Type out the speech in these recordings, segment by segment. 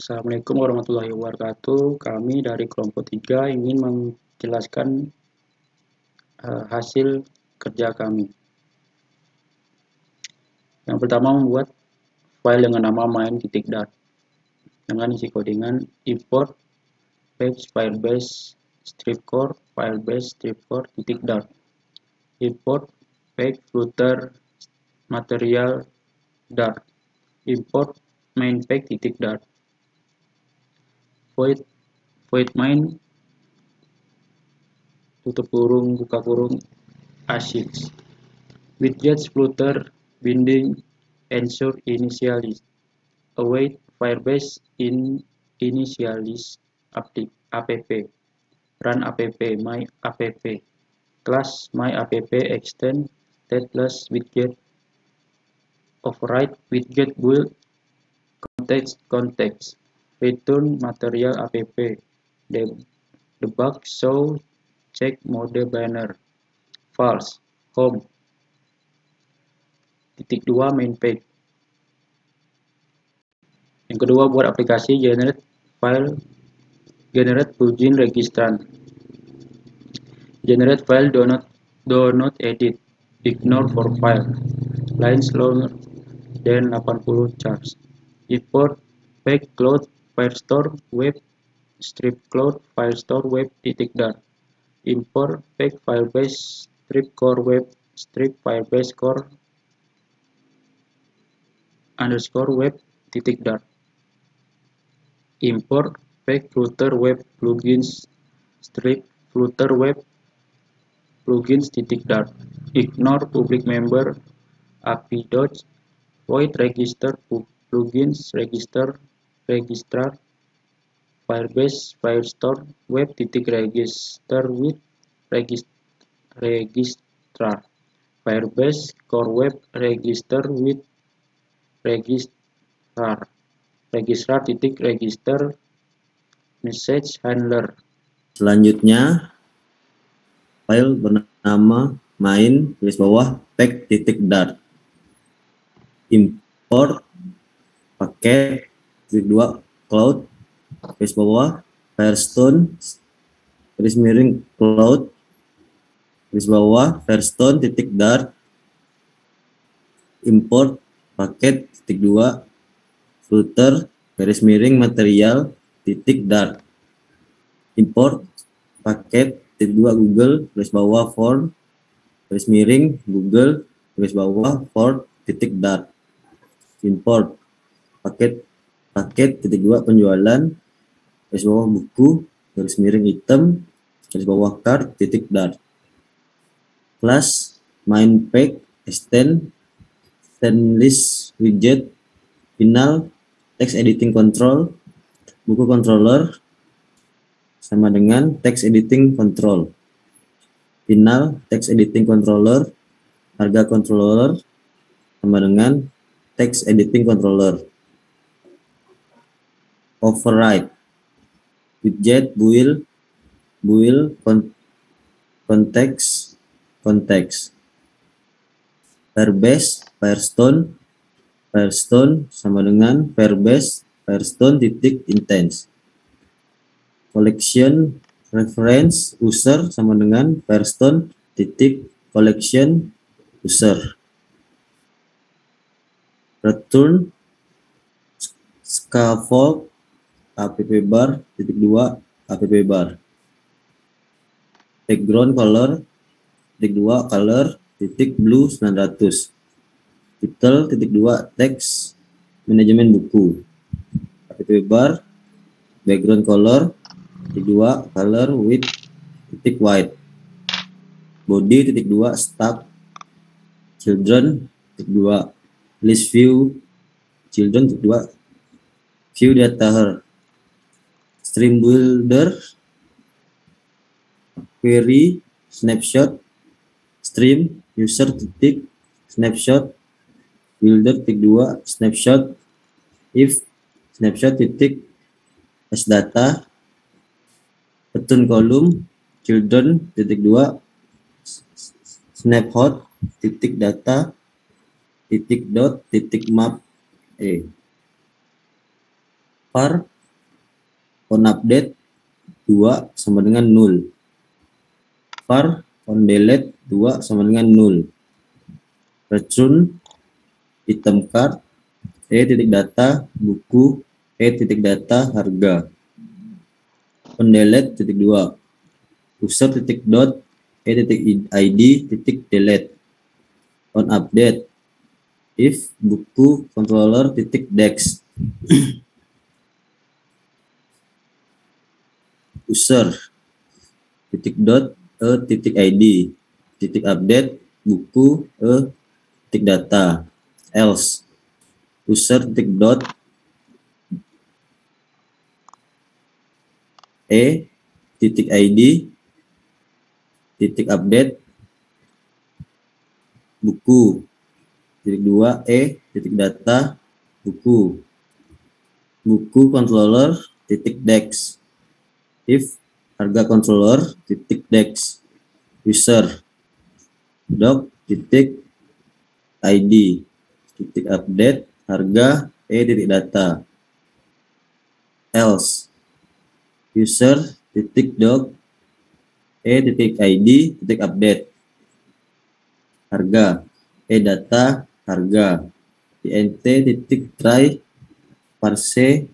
Assalamualaikum warahmatullahi wabarakatuh. Kami dari kelompok 3 ingin menjelaskan hasil kerja kami. Yang pertama, membuat file dengan nama main.dart dengan isi codingan import page firebase stripcore firebase stripcore.dart, import page footer material dart, import main page.dart, void main tutup kurung buka kurung assets, widgets footer binding ensure initialize, await firebase in initialize app, run app my app, class my app extend stateless widget, override widget build context, return material app, debug show check mode banner, false, home. Titik 2 main page. Yang kedua, buat aplikasi generate file, generate plugin registrant, generate file do not edit, ignore for file, lines longer than 80 characters, import page cloud firestore web strip cloud firestore web.dart, import page firebase strip core web strip firebase core underscore web.dart, import page flutter web plugins strip flutter web plugins.dart, ignore public member api dodge void register plugins registrar firebase firestore web.register with registrar firebase core web register with registrar message handler. Selanjutnya file bernama main page.dart, import paket 2 cloud firestone cloud firestone.dart, import paket 2 flutter material.dart, import paket 2 google form google form.dart, import paket 2 penjualan buku item card.dart, class main page extend list widget, final text editing control buku controller sama dengan text editing control, final text editing controller harga controller sama dengan text editing controller, override widget build context firebase firestone sama dengan firestone.intense, collection reference user sama dengan firestone.collection user, return scaffold app_bar, background color color blue 900, title 2 teks manajemen buku, app_bar background color 2 color with white, body 2 stack children 2 list view children 2 view data her, stream builder query snapshot stream user snapshot builder 2 snapshot if snapshot as data, return column children 2 snapshot data map var on update 2 sama dengan 0. var on delete 2 sama dengan 0. Return item card titik data buku titik data harga. On delete titik 2 user titik dot titik id titik delete. On update if buku controller titik dex user titik dot titik id titik update buku titik data. Else user titik dot titik id titik update buku titik 2 titik data buku controller titik dex if harga controller titik dex user doc titik id titik update harga titik data. Else user titik doc titik id titik update harga data harga int titik try parse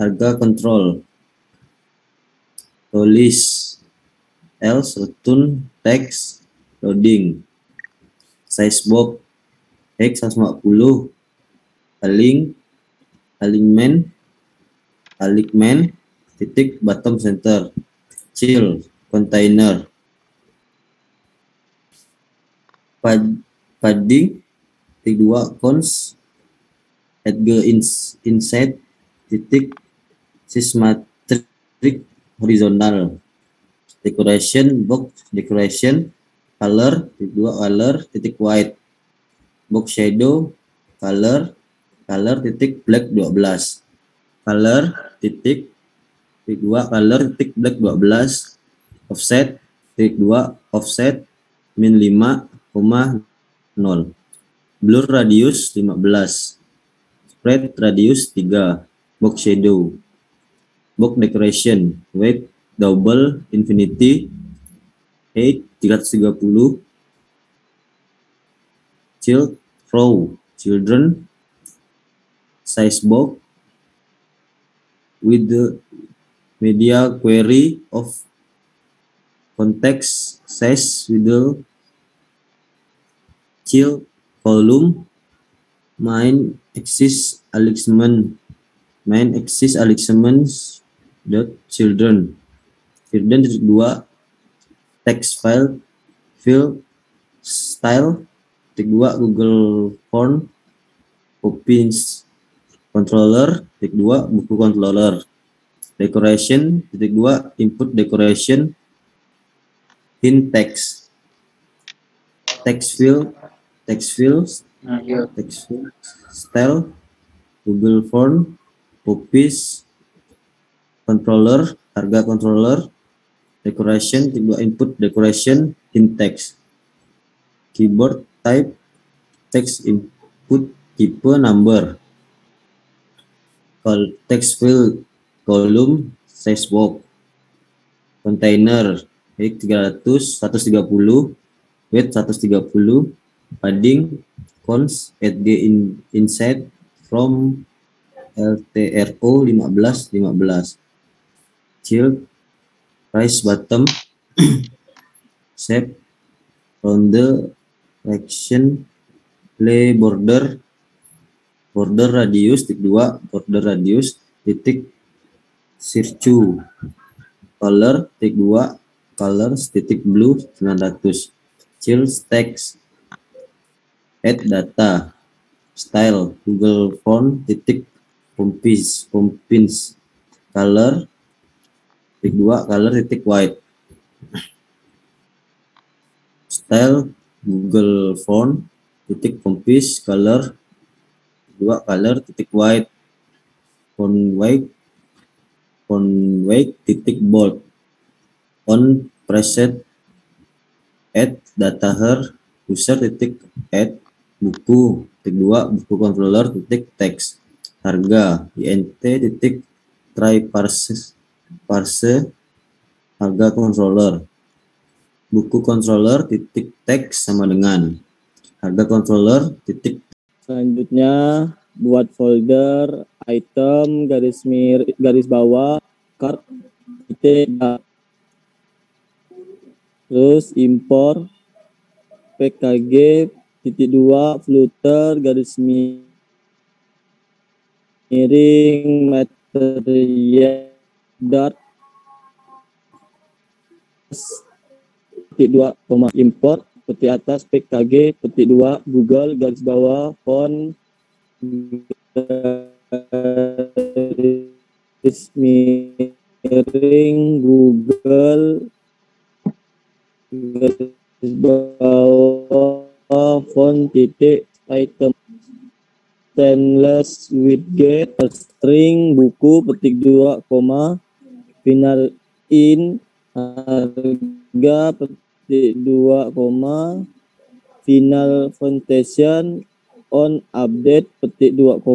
harga control. List else return text loading size box x 140 alignment titik bottom center chill container padding titik 2 cons inside titik symmetric horizontal decoration box decoration color titik 2 color titik white box shadow color titik black 12 color titik 2 color titik black 12 offset titik 2 offset min 5,0 blur radius 15 spread radius 3 box shadow box decoration weight double infinity height 330 child row children size box with the media query of context size with the child column main axis alignment dot children 2 text file fill style 2 Google Form opins controller 2 buku controller decoration 2 input decoration hint text field style Google Form opis controller harga controller decoration 2 input decoration hint text keyboard type text input type number text field column size box container height 300 130 weight 130 padding cons inside from LTRO 15 child price bottom shape round the section play border radius titik 2 border radius titik circu color titik 2 colors titik blue 900 chill text add data style Google Font titik pompins color titik 2 color titik white style Google Font titik pompis color 2 color titik white font weight titik bold on preset add data her user titik add buku titik 2 buku controller titik text harga int titik try parse harga controller. Buku controller titik teks sama dengan harga controller titik. Selanjutnya buat folder item garis bawah cart titik, terus import pkg titik 2 flutter garis miring material dart titik 2, import peti atas pkg petik 2 Google garis bawah font garis miring Google garis bawah font titik item stainless widget string buku petik 2, final in harga petik 2, final foundation on update petik 2,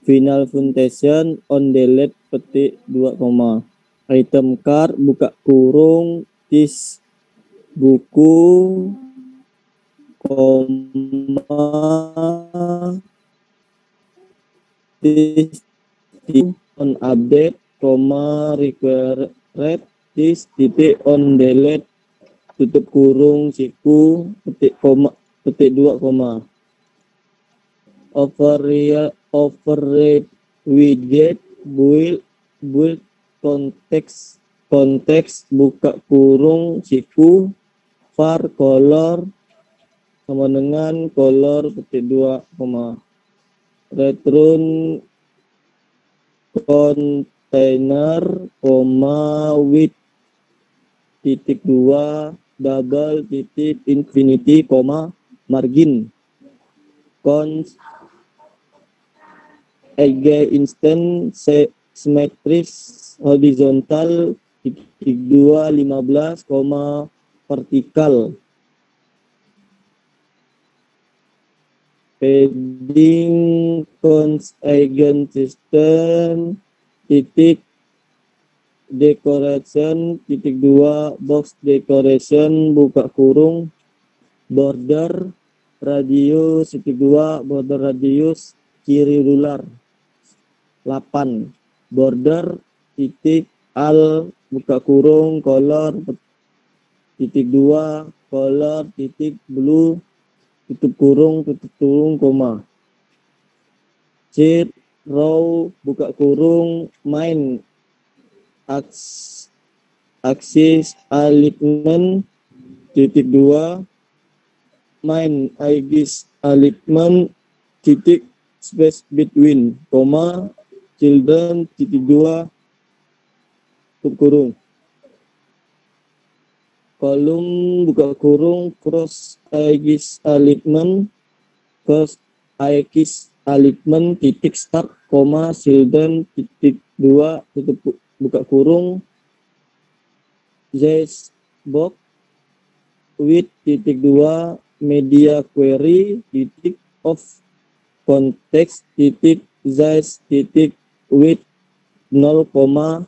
final foundation on delete petik 2, item card buka kurung this buku, this on update, required this titik on delete tutup kurung siku petik 2, override widget build konteks buka kurung siku var color sama dengan color petik 2, return container, with titik 2 double titik infinity, margin cons eg instant symmetris horizontal titik 2 15, vertikal padding cons eigen system titik decoration titik 2 box decoration buka kurung border radius titik 2 border radius kiri ruler 8 border titik al buka kurung color titik 2 color titik blue tutup kurung sheet row buka kurung main axis alignment titik 2 main axis alignment titik space between, children titik 2 tutup kurung kolom buka kurung cross axis alignment titik start, children titik 2 tutup buka kurung this box with titik 2 media query titik of context titik size titik width 0,5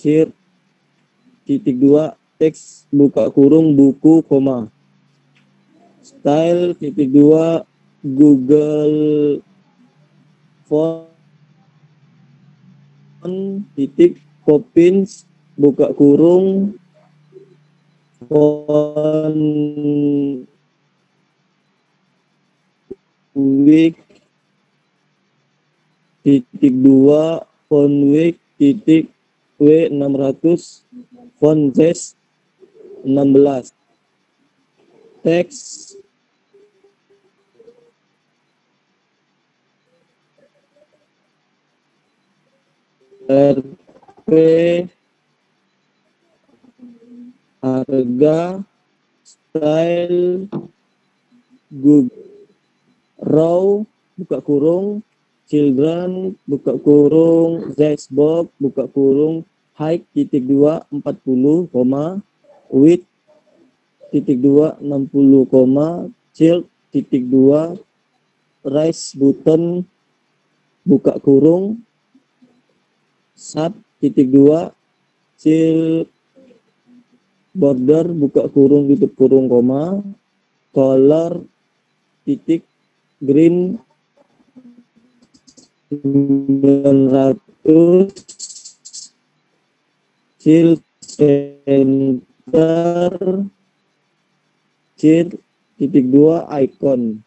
share titik 2 teks buka kurung buku, style titik 2 Google font titik Poppins buka kurung font week titik 2 font week titik W 600 font size 16 teks RP harga style Google row buka kurung children buka kurung Zbox buka kurung height titik 2 40, width titik 2 60, child titik 2 raise button buka kurung sub titik 2 chill border buka kurung tutup kurung koma color titik green 900 chill center chill titik 2 icon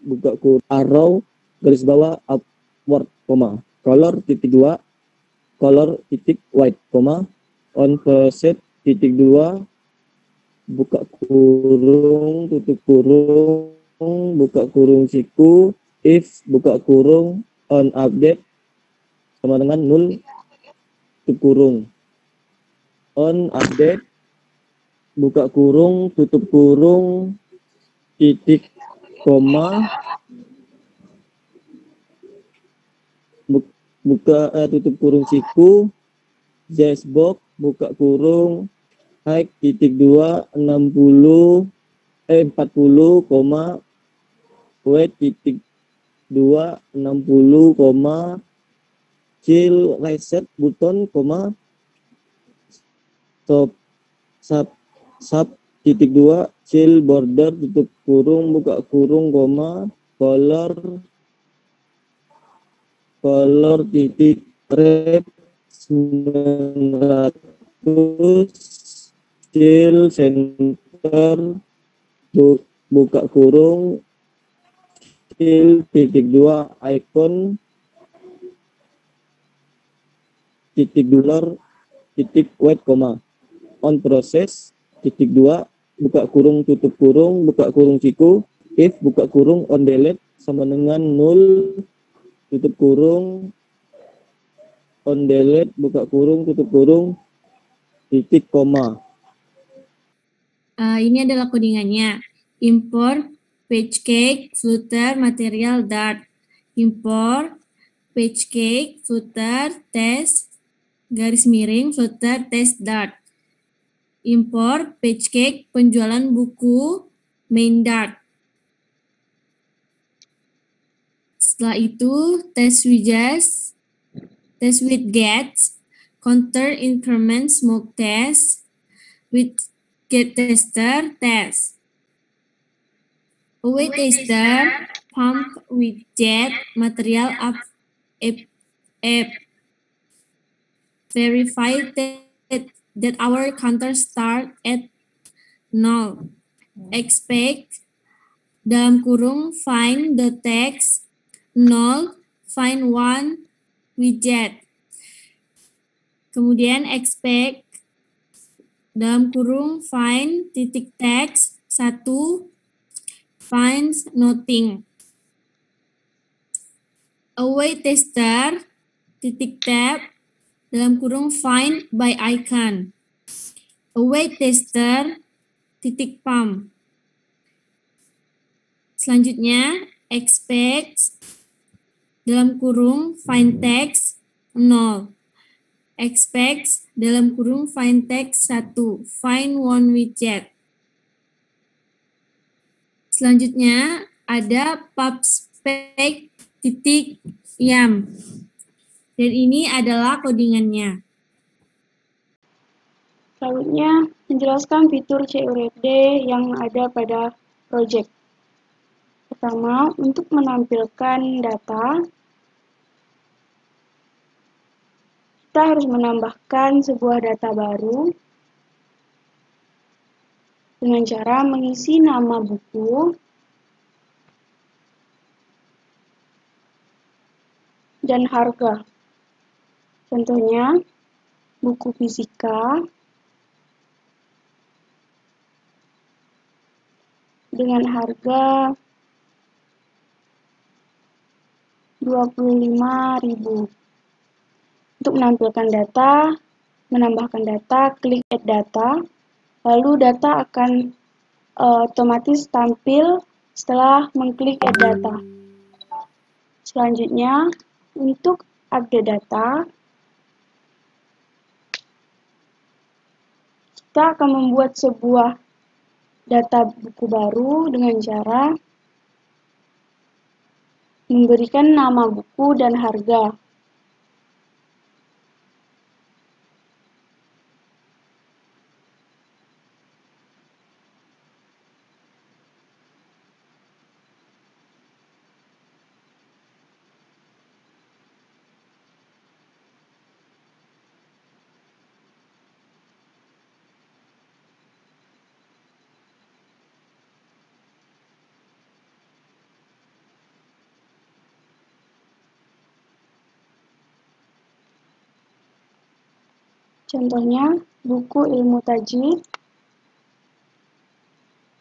buka kurung arrow garis bawah upward koma color titik 2 color titik white koma on preset titik 2 buka kurung tutup kurung buka kurung siku if buka kurung on update sama dengan 0 tutup kurung on update buka kurung tutup kurung titik koma buka tutup kurung siku Zbox buka kurung high titik 2 40 koma weight titik 2 60 koma chill reset button koma stop sub titik 2 chill border tutup kurung buka kurung koma color titik red 900 chill center buka kurung chill titik 2 icon titik dollar titik white koma on process titik 2 buka kurung tutup kurung buka kurung siku if buka kurung on delete sama dengan 0 tutup kurung on delete buka kurung tutup kurung titik koma. Ini adalah codingannya. Import PageCake Flutter Material Dart. Import PageCake Flutter Test garis miring Flutter Test Dart. Import PageCake penjualan buku main Dart. Setelah itu test with gets, counter increment smoke test, with get tester test. Await tester pump with jet material up verify that our counter start at 0. Expect dalam kurung find the text 0 find 1 widget. Kemudian expect dalam kurung find titik text 1 finds nothing. Await tester titik tab dalam kurung find by icon. Await tester titik pump. Selanjutnya expect dalam kurung find text 0. Expect dalam kurung find text 1 find one widget. Selanjutnya ada pubspec titik yam. Dan ini adalah codingannya. Selanjutnya menjelaskan fitur CURD yang ada pada project. Pertama, untuk menampilkan data, kita harus menambahkan sebuah data baru dengan cara mengisi nama buku dan harga. Contohnya, buku fisika dengan harga 25.000. Untuk menampilkan data, menambahkan data, klik add data, lalu data akan otomatis tampil setelah mengklik add data. Selanjutnya, untuk update data, kita akan membuat sebuah data buku baru dengan cara memberikan nama buku dan harga. Contohnya, buku ilmu tajwid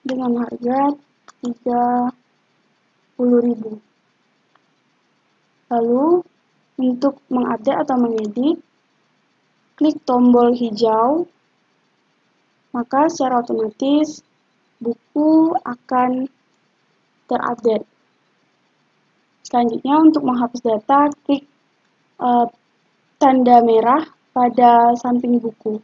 dengan harga 30.000. Lalu, untuk mengupdate atau mengedit, klik tombol hijau, maka secara otomatis buku akan terupdate. Selanjutnya, untuk menghapus data, klik tanda merah pada samping buku.